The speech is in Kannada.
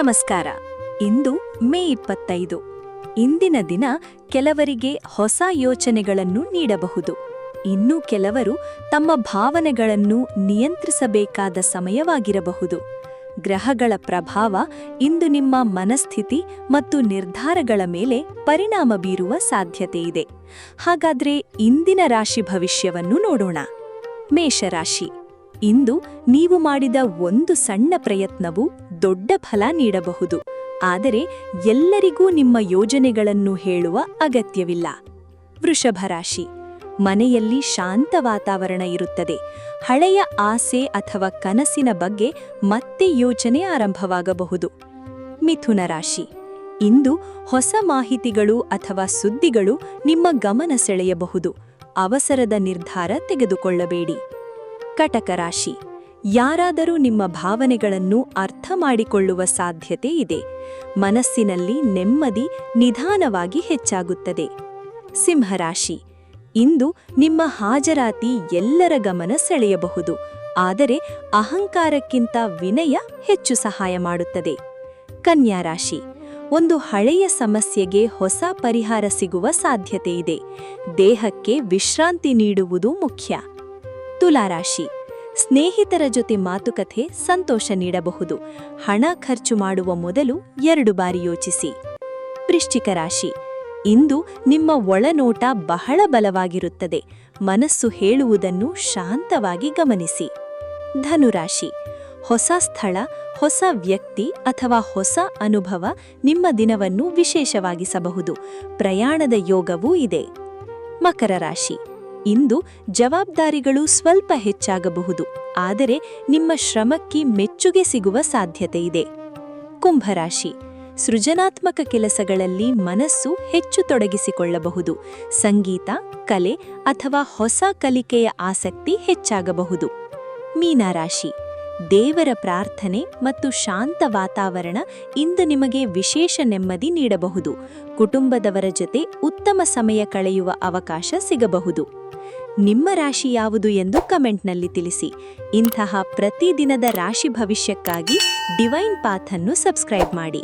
ನಮಸ್ಕಾರ. ಇಂದು ಮೇ 25. ಇಂದಿನ ದಿನ ಕೆಲವರಿಗೆ ಹೊಸ ಯೋಚನೆಗಳನ್ನು ನೀಡಬಹುದು. ಇನ್ನೂ ಕೆಲವರು ತಮ್ಮ ಭಾವನೆಗಳನ್ನು ನಿಯಂತ್ರಿಸಬೇಕಾದ ಸಮಯವಾಗಿರಬಹುದು. ಗ್ರಹಗಳ ಪ್ರಭಾವ ಇಂದು ನಿಮ್ಮ ಮನಸ್ಥಿತಿ ಮತ್ತು ನಿರ್ಧಾರಗಳ ಮೇಲೆ ಪರಿಣಾಮ ಬೀರುವ ಸಾಧ್ಯತೆಯಿದೆ. ಹಾಗಾದ್ರೆ ಇಂದಿನ ರಾಶಿ ಭವಿಷ್ಯವನ್ನು ನೋಡೋಣ. ಮೇಷರಾಶಿ. ಇಂದು ನೀವು ಮಾಡಿದ ಒಂದು ಸಣ್ಣ ಪ್ರಯತ್ನವು ದೊಡ್ಡ ಫಲ ನೀಡಬಹುದು. ಆದರೆ ಎಲ್ಲರಿಗೂ ನಿಮ್ಮ ಯೋಜನೆಗಳನ್ನು ಹೇಳುವ ಅಗತ್ಯವಿಲ್ಲ. ವೃಷಭ ರಾಶಿ. ಮನೆಯಲ್ಲಿ ಶಾಂತ ವಾತಾವರಣ ಇರುತ್ತದೆ. ಹಳೆಯ ಆಸೆ ಅಥವಾ ಕನಸಿನ ಬಗ್ಗೆ ಮತ್ತೆ ಯೋಚನೆ ಆರಂಭವಾಗಬಹುದು. ಮಿಥುನ ರಾಶಿ. ಇಂದು ಹೊಸ ಮಾಹಿತಿಗಳು ಅಥವಾ ಸುದ್ದಿಗಳು ನಿಮ್ಮ ಗಮನ ಸೆಳೆಯಬಹುದು. ಅವಸರದ ನಿರ್ಧಾರ ತೆಗೆದುಕೊಳ್ಳಬೇಡಿ. ಕಟಕ ರಾಶಿ. ಯಾರಾದರೂ ನಿಮ್ಮ ಭಾವನೆಗಳನ್ನು ಅರ್ಥ ಮಾಡಿಕೊಳ್ಳುವ ಸಾಧ್ಯತೆ ಇದೆ. ಮನಸ್ಸಿನಲ್ಲಿ ನೆಮ್ಮದಿ ನಿಧಾನವಾಗಿ ಹೆಚ್ಚಾಗುತ್ತದೆ. ಸಿಂಹರಾಶಿ. ಇಂದು ನಿಮ್ಮ ಹಾಜರಾತಿ ಎಲ್ಲರ ಗಮನ ಸೆಳೆಯಬಹುದು. ಆದರೆ ಅಹಂಕಾರಕ್ಕಿಂತ ವಿನಯ ಹೆಚ್ಚು ಸಹಾಯ ಮಾಡುತ್ತದೆ. ಕನ್ಯಾ ರಾಶಿ. ಒಂದು ಹಳೆಯ ಸಮಸ್ಯೆಗೆ ಹೊಸ ಪರಿಹಾರ ಸಿಗುವ ಸಾಧ್ಯತೆಯಿದೆ. ದೇಹಕ್ಕೆ ವಿಶ್ರಾಂತಿ ನೀಡುವುದು ಮುಖ್ಯ. ತುಲಾರಾಶಿ. ಸ್ನೇಹಿತರ ಜೊತೆ ಮಾತುಕತೆ ಸಂತೋಷ ನೀಡಬಹುದು. ಹಣ ಖರ್ಚು ಮಾಡುವ ಮೊದಲು 2 ಬಾರಿ ಯೋಚಿಸಿ. ವೃಶ್ಚಿಕ ರಾಶಿ. ಇಂದು ನಿಮ್ಮ ಒಳನೋಟ ಬಹಳ ಬಲವಾಗಿರುತ್ತದೆ. ಮನಸ್ಸು ಹೇಳುವುದನ್ನು ಶಾಂತವಾಗಿ ಗಮನಿಸಿ. ಧನುರಾಶಿ. ಹೊಸ ಸ್ಥಳ, ಹೊಸ ವ್ಯಕ್ತಿ ಅಥವಾ ಹೊಸ ಅನುಭವ ನಿಮ್ಮ ದಿನವನ್ನು ವಿಶೇಷವಾಗಿಸಬಹುದು. ಪ್ರಯಾಣದ ಯೋಗವೂ ಇದೆ. ಮಕರ ರಾಶಿ. ಇಂದು ಜವಾಬ್ದಾರಿಗಳು ಸ್ವಲ್ಪ ಹೆಚ್ಚಾಗಬಹುದು. ಆದರೆ ನಿಮ್ಮ ಶ್ರಮಕ್ಕೆ ಮೆಚ್ಚುಗೆ ಸಿಗುವ ಸಾಧ್ಯತೆಯಿದೆ. ಕುಂಭರಾಶಿ. ಸೃಜನಾತ್ಮಕ ಕೆಲಸಗಳಲ್ಲಿ ಮನಸ್ಸು ಹೆಚ್ಚು ತೊಡಗಿಸಿಕೊಳ್ಳಬಹುದು. ಸಂಗೀತ, ಕಲೆ ಅಥವಾ ಹೊಸ ಕಲಿಕೆಯ ಆಸಕ್ತಿ ಹೆಚ್ಚಾಗಬಹುದು. ಮೀನರಾಶಿ. ದೇವರ ಪ್ರಾರ್ಥನೆ ಮತ್ತು ಶಾಂತ ವಾತಾವರಣ ಇಂದು ನಿಮಗೆ ವಿಶೇಷ ನೆಮ್ಮದಿ ನೀಡಬಹುದು. ಕುಟುಂಬದವರ ಜೊತೆ ಉತ್ತಮ ಸಮಯ ಕಳೆಯುವ ಅವಕಾಶ ಸಿಗಬಹುದು. ನಿಮ್ಮ ರಾಶಿ ಯಾವುದು ಎಂದು ಕಮೆಂಟ್ನಲ್ಲಿ ತಿಳಿಸಿ. ಇಂತಹ ಪ್ರತಿದಿನದ ರಾಶಿ ಭವಿಷ್ಯಕ್ಕಾಗಿ ಡಿವೈನ್ ಪಾಥ್ ಅನ್ನು ಸಬ್ಸ್ಕ್ರೈಬ್ ಮಾಡಿ.